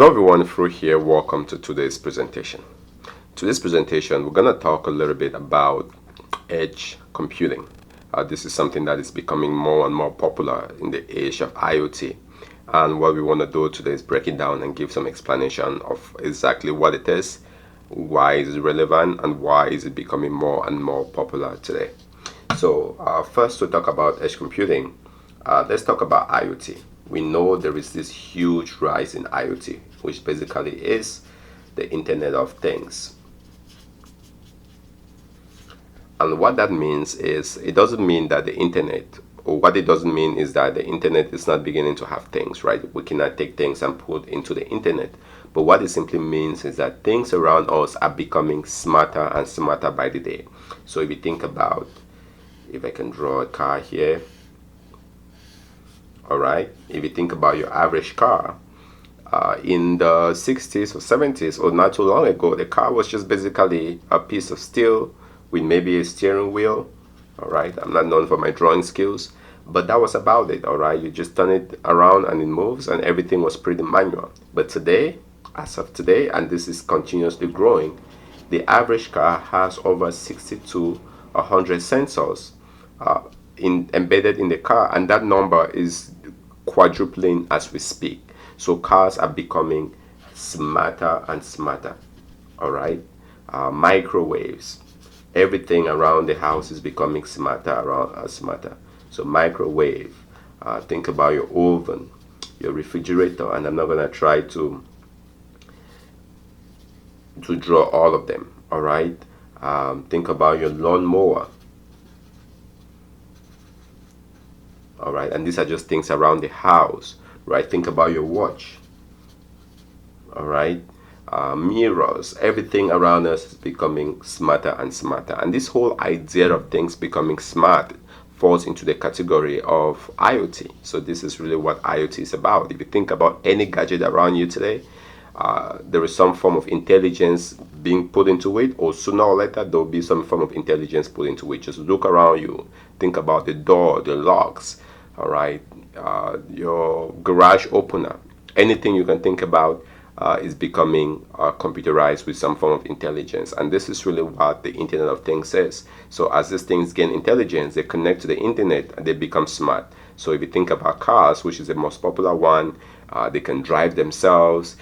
Hello everyone, Through here. Welcome to today's presentation. Today's presentation, we're going to talk a little bit about edge computing. This is something that is becoming more and more popular in the age of IoT. And what we want to do today is break it down and give some explanation of exactly what it is, why is it relevant, and why is it becoming more and more popular today. So first, to talk about edge computing, let's talk about IoT. We know there is this huge rise in IoT, which basically is the Internet of Things. And what that means is, it doesn't mean that the Internet, or what it doesn't mean is that the Internet is not beginning to have things, right? We cannot take things and put into the Internet. But what it simply means is that things around us are becoming smarter and smarter by the day. So if you think about, if I can draw a car here, all right, if you think about your average car, in the 60s or 70s or not too long ago, the car was just basically a piece of steel with maybe a steering wheel. All right, I'm not known for my drawing skills, but that was about it. All right, you just turn it around and it moves, and everything was pretty manual. But today, as of today, and this is continuously growing, the average car has over 60 to 100 sensors embedded in the car, and that number is quadrupling as we speak. So cars are becoming smarter and smarter. All right, microwaves, everything around the house is becoming smarter. So microwave, think about your oven, your refrigerator, and I'm not gonna try to draw all of them. All right, think about your lawnmower. All right, and these are just things around the house, right? Think about your watch. All right, mirrors, everything around us is becoming smarter and smarter. And this whole idea of things becoming smart falls into the category of IoT. So this is really what IoT is about. If you think about any gadget around you today, there is some form of intelligence being put into it, or sooner or later there will be some form of intelligence put into it. Just look around you, think about the door, the locks, all right, your garage opener, anything you can think about is becoming computerized with some form of intelligence. And this is really what the Internet of Things is. So as these things gain intelligence, they connect to the internet and they become smart. So if you think about cars, which is the most popular one, they can drive themselves.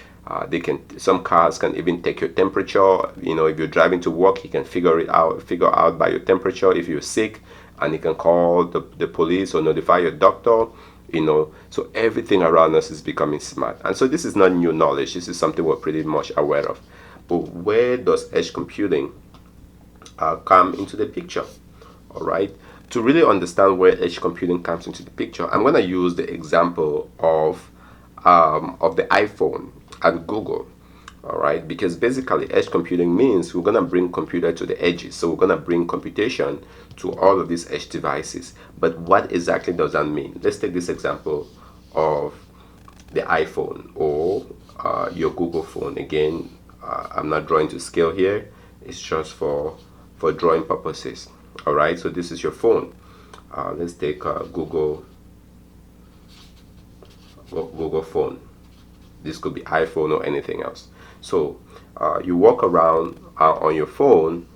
Some cars can even take your temperature. You know, if you're driving to work, you can figure out by your temperature if you're sick, and you can call the police or notify your doctor. You know, so everything around us is becoming smart. And so this is not new knowledge. This is something we're pretty much aware of. But where does edge computing come into the picture? All right. To really understand where edge computing comes into the picture, I'm going to use the example of the iPhone and Google. All right, because basically edge computing means we're going to bring computer to the edges. So we're going to bring computation to all of these edge devices. But what exactly does that mean? Let's take this example of the iPhone or your Google phone. Again, I'm not drawing to scale here. It's just for drawing purposes. All right, so this is your phone. Let's take Google phone. This could be iPhone or anything else. So you walk around on your phone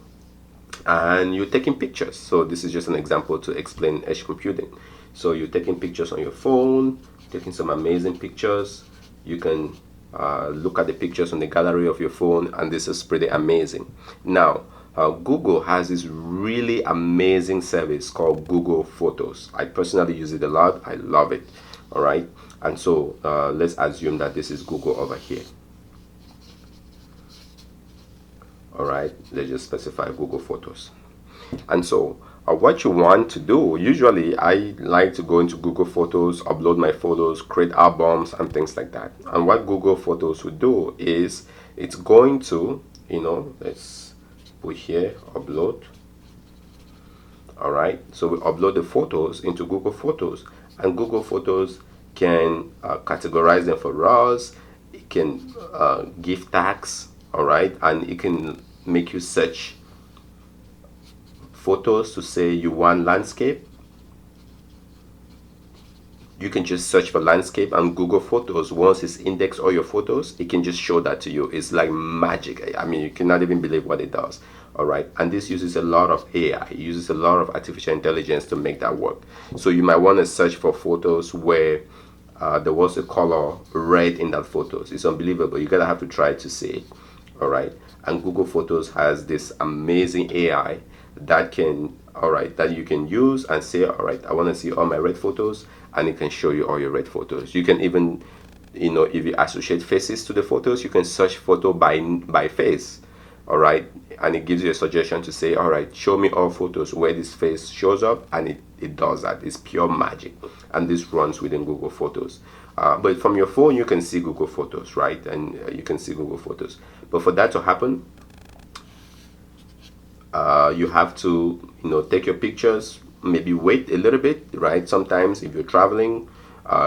and you're taking pictures. So this is just an example to explain edge computing. So you're taking pictures on your phone, taking some amazing pictures. You can look at the pictures on the gallery of your phone, and this is pretty amazing. Now, Google has this really amazing service called Google Photos. I personally use it a lot. I love it. All right. And so let's assume that this is Google over here. All right, let's just specify Google Photos. And so what you want to do, usually I like to go into Google Photos, upload my photos, create albums and things like that. And what Google Photos would do is it's going to, you know, let's put here, upload. All right, so we upload the photos into Google Photos, and Google Photos can categorize them for us. It can give tags. All right, and it can make you search photos to say you want landscape, you can just search for landscape and Google Photos. Once it's indexed all your photos, it can just show that to you. It's like magic. I mean, you cannot even believe what it does. All right, and this uses a lot of AI, it uses a lot of artificial intelligence to make that work. So you might want to search for photos where there was a color red in that photos. It's unbelievable. You gotta have to try to see it. All right, and Google Photos has this amazing AI that can, all right, that you can use and say, all right, I want to see all my red photos, and it can show you all your red photos. You can even, if you associate faces to the photos, you can search photo by face. All right, and it gives you a suggestion to say, all right, show me all photos where this face shows up, and it does that. It's pure magic, and this runs within Google Photos. But from your phone you can see Google Photos, right? And you can see Google Photos, but for that to happen, you have to take your pictures, maybe wait a little bit, right? Sometimes if you're traveling,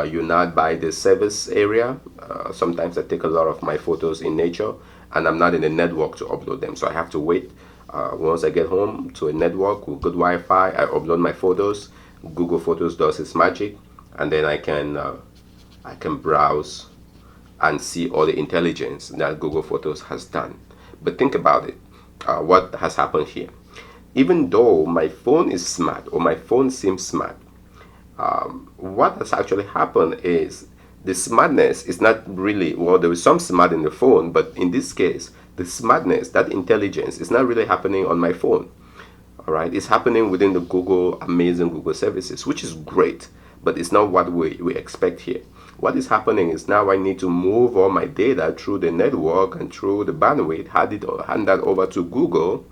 you're not by the service area. Sometimes I take a lot of my photos in nature, and I'm not in a network to upload them, so I have to wait. Once I get home to a network with good Wi-Fi, I upload my photos. Google Photos does its magic, and then I can browse and see all the intelligence that Google Photos has done. But think about it. What has happened here? Even though my phone is smart, or my phone seems smart, what has actually happened is the smartness is not really, well, there is some smart in the phone, but in this case, the smartness, that intelligence, is not really happening on my phone. All right, it's happening within the amazing Google services, which is great, but it's not what we expect here. What is happening is now I need to move all my data through the network and through the bandwidth, hand that over to Google,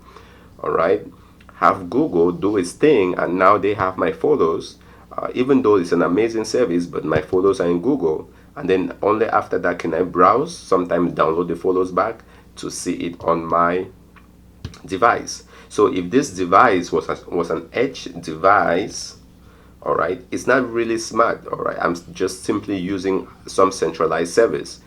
all right, have Google do its thing, and now they have my photos. Even though it's an amazing service, but my photos are in Google, and then only after that can I browse, sometimes download the photos back to see it on my device. So if this device was an edge device, all right, it's not really smart. All right, I'm just simply using some centralized service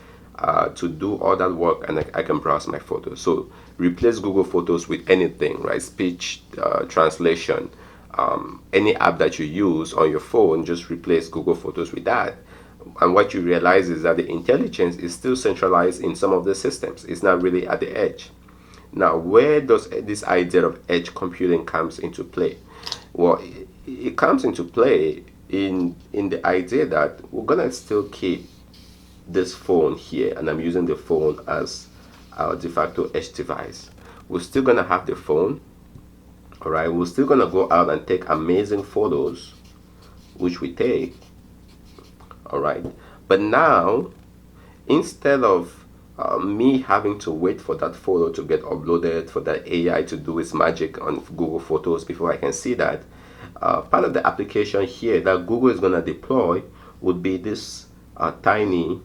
to do all that work, and I can browse my photos. So replace Google Photos with anything, right? Speech translation, any app that you use on your phone, just replace Google Photos with that. And what you realize is that the intelligence is still centralized in some of the systems. It's not really at the edge. Now, where does this idea of edge computing comes into play? Well, it comes into play in the idea that we're gonna still keep this phone here, and I'm using the phone as our de facto edge device. We're still gonna have the phone. All right, we're still gonna go out and take amazing photos, which we take. All right, but now instead of me having to wait for that photo to get uploaded, for that AI to do its magic on Google Photos before I can see that, part of the application here that Google is gonna deploy would be this tiny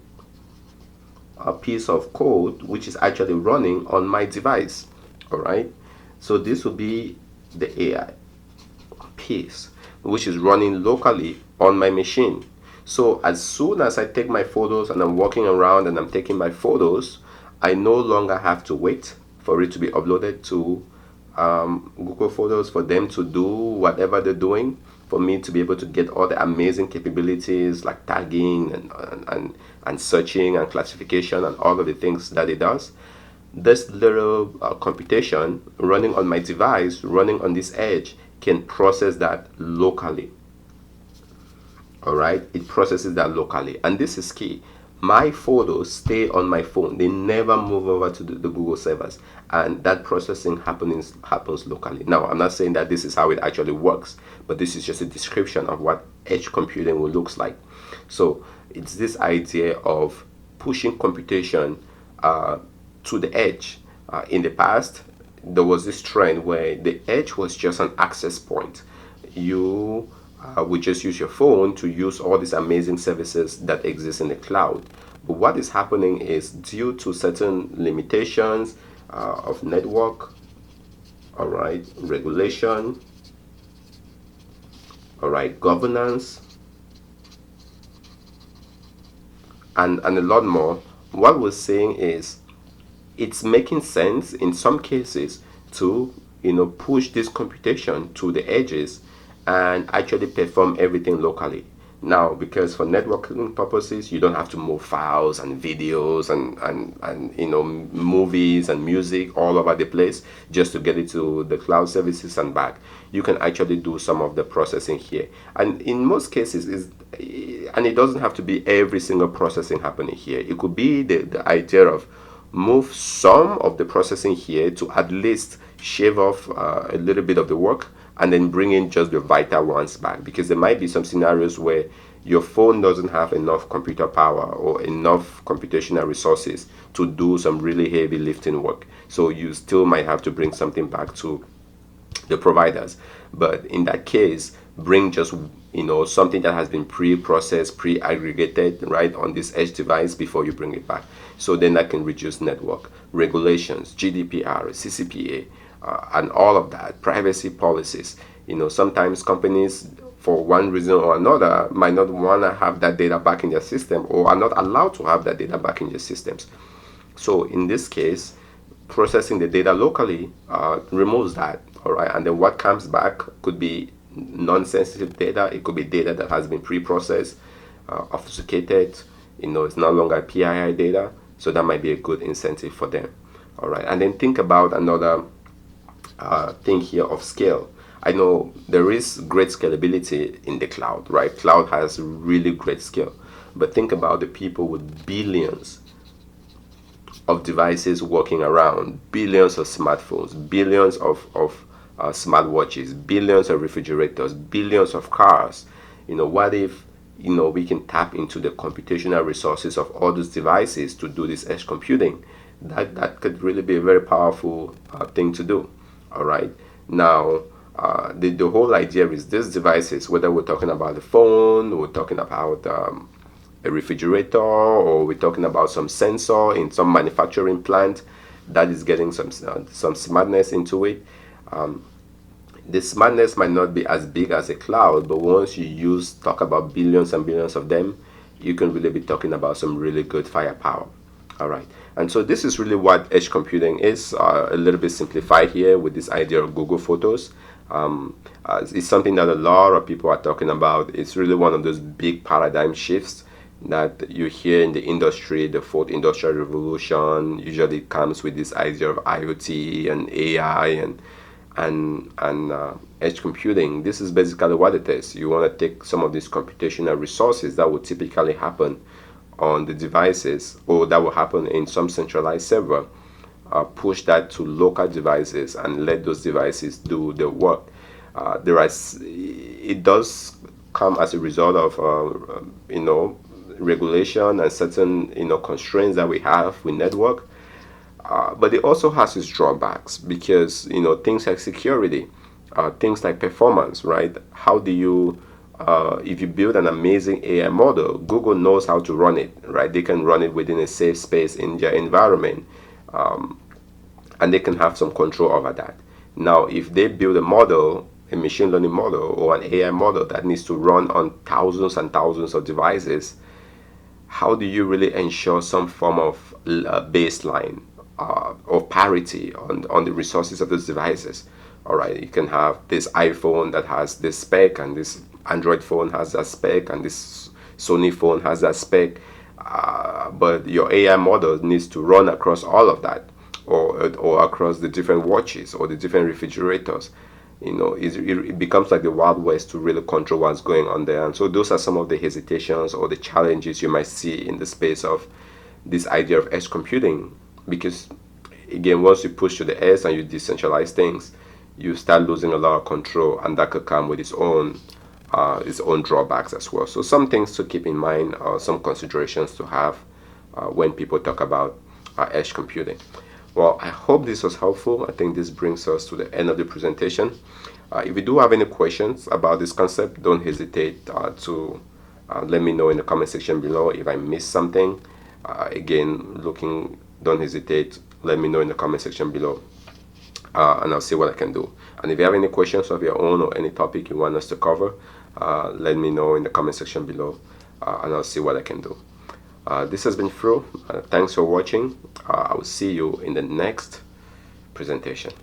piece of code which is actually running on my device. All right, so this will be the AI piece which is running locally on my machine. So as soon as I take my photos and I'm walking around and I'm taking my photos, I no longer have to wait for it to be uploaded to Google Photos, for them to do whatever they're doing, for me to be able to get all the amazing capabilities like tagging and searching and classification and all of the things that it does. This little computation running on my device, running on this edge, can process that locally. All right, it processes that locally, and this is key. My photos stay on my phone, they never move over to the Google servers, and that processing happens locally. Now, I'm not saying that this is how it actually works, but this is just a description of what edge computing will looks like. So it's this idea of pushing computation to the edge. In the past, there was this trend where the edge was just an access point. You would just use your phone to use all these amazing services that exist in the cloud. But what is happening is, due to certain limitations of network, all right, regulation, all right, governance, and a lot more, what we're saying is it's making sense in some cases to push this computation to the edges and actually perform everything locally. Now, because for networking purposes, you don't have to move files and videos and movies and music all over the place just to get it to the cloud services and back. You can actually do some of the processing here. And in most cases, and it doesn't have to be every single processing happening here. It could be the idea of move some of the processing here to at least shave off a little bit of the work, and then bring in just the vital ones back, because there might be some scenarios where your phone doesn't have enough computer power or enough computational resources to do some really heavy lifting work. So you still might have to bring something back to the providers. But in that case, bring just something that has been pre-processed, pre-aggregated right on this edge device before you bring it back. So then that can reduce network regulations, GDPR, CCPA, and all of that, privacy policies. Sometimes companies, for one reason or another, might not want to have that data back in their system, or are not allowed to have that data back in their systems. So in this case, processing the data locally removes that. All right, and then what comes back could be non-sensitive data. It could be data that has been pre-processed, obfuscated. It's no longer PII data. So that might be a good incentive for them. All right, and then think about another thing here of scale. I know there is great scalability in the cloud, right? Cloud has really great scale. But think about the people with billions of devices walking around, billions of smartphones, billions of smartwatches, billions of refrigerators, billions of cars. What if we can tap into the computational resources of all those devices to do this edge computing? That could really be a very powerful thing to do. All right. Now, the whole idea is these devices, whether we're talking about the phone, we're talking about a refrigerator, or we're talking about some sensor in some manufacturing plant that is getting some smartness into it. The smartness might not be as big as a cloud, but once you talk about billions and billions of them, you can really be talking about some really good firepower. All right. And so this is really what edge computing is, a little bit simplified here with this idea of Google Photos. It's something that a lot of people are talking about. It's really one of those big paradigm shifts that you hear in the industry. The fourth industrial revolution usually comes with this idea of IoT and AI and edge computing. This is basically what it is. You want to take some of these computational resources that would typically happen on the devices, or that will happen in some centralized server, push that to local devices and let those devices do the work. It does come as a result of regulation and certain constraints that we have with network, but it also has its drawbacks, because things like security, things like performance, right? How do you if you build an amazing AI model, Google knows how to run it, right? They can run it within a safe space in their environment, and they can have some control over that. Now, if they build a model, a machine learning model or an AI model that needs to run on thousands and thousands of devices, how do you really ensure some form of baseline or parity on the resources of those devices? All right, you can have this iPhone that has this spec, and this Android phone has that spec, and this Sony phone has that spec, but your AI model needs to run across all of that, or across the different watches or the different refrigerators. It becomes like the Wild West to really control what's going on there. And so those are some of the hesitations or the challenges you might see in the space of this idea of edge computing, because again, once you push to the edge and you decentralize things, you start losing a lot of control, and that could come with its own drawbacks as well. So some things to keep in mind, some considerations to have when people talk about edge computing. Well, I hope this was helpful. I think this brings us to the end of the presentation. If you do have any questions about this concept, don't hesitate to let me know in the comment section below. If I missed something, don't hesitate, let me know in the comment section below. And I'll see what I can do. And if you have any questions of your own or any topic you want us to cover, let me know in the comment section below, and I'll see what I can do. This has been Fro. Thanks for watching. I will see you in the next presentation.